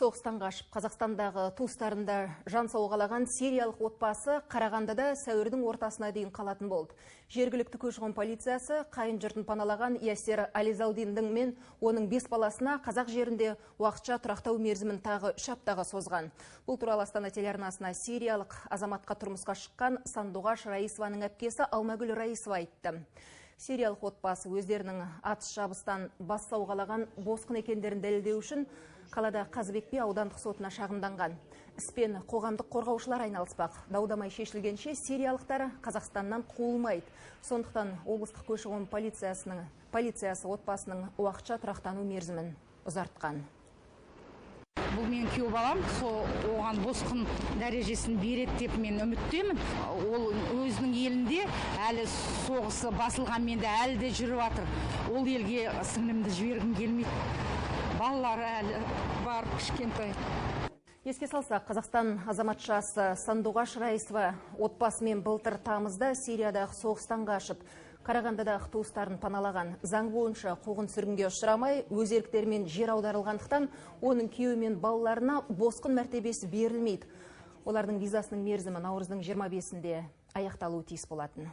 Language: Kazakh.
Соғыстан қашып, Қазақстандағы туыстарында жан сауғалаған сириялық отбасы Қарағандыда сәуірдің ортасына дейін қалатын болды. Жергілікті көші-қон полициясы қайын жұртын паналаған Ясер Ализалдиндің мен оның 5 баласына қазақ жерінде уақытша тұрақтау мерзімін тағы 3 аптаға созған. Бұл туралы Астана телеарнасына сириялық азаматқа тұрмысқа шыққан Сандуғаш Раисованың әпкесі Алмагүл Раисова айтты. Сириялық отбасы өздерінің атыс жабыстан бас сауғалаған босқын екендерін дәлелдеу үшін қалада Қазыбек би аудандық сотына шағымданған. Іспен қоғамдық қорғаушылар айналыспақ. Даудамай шешілгенше сириялықтар Қазақстаннан қуылмайды. Сондықтан облыстық көші-қон полициясы отбасының уақытша тұрақтану мерзімін ұзартқан. Бұл мен күйеу балам, оған босқын дәрежесін береді деп мен үміттемін. Ол өзінің елінде әлі соғысы басылғанмен де әлі де жүріп жатыр. Ол елге сіңлімді жібергім келмейді. Балалары әлі бар, кішкентай. Еске салсақ, Қазақстан азаматшасы Сандуғаш Раисова отбасымен былтыр тамызда Сириядағы соғыстан қашып, Қарағандыдағы туыстарын паналаған. Заң бойынша қуғын сүргінге ұшырамай, өз еріктерімен жер аударылғандықтан, оның күйеуі мен балаларына босқын мәртебесі берілмейді. Олардың визасының мерзімі наурыздың 25-інде аяқталуы тиіс болатын.